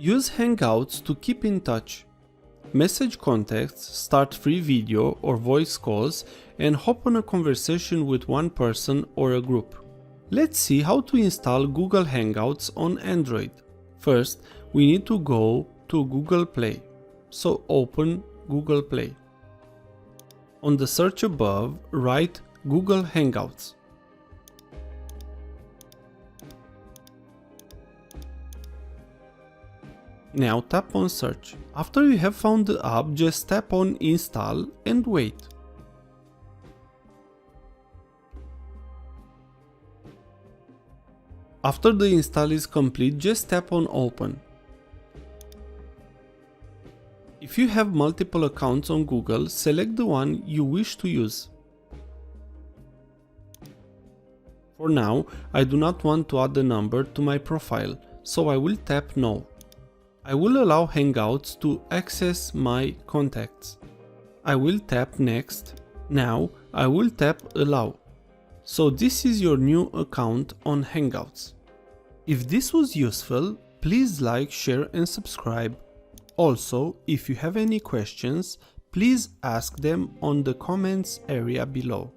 Use Hangouts to keep in touch. Message contacts, start free video or voice calls, and hop on a conversation with one person or a group. Let's see how to install Google Hangouts on Android. First, we need to go to Google Play. So open Google Play. On the search above, write Google Hangouts. Now tap on search. After you have found the app, just tap on install and wait. After the install is complete, just tap on open. If you have multiple accounts on Google, select the one you wish to use. For now, I do not want to add a number to my profile, so I will tap no. I will allow Hangouts to access my contacts. I will tap next. Now I will tap allow. So this is your new account on Hangouts. If this was useful, please like, share and subscribe. Also, if you have any questions, please ask them on the comments area below.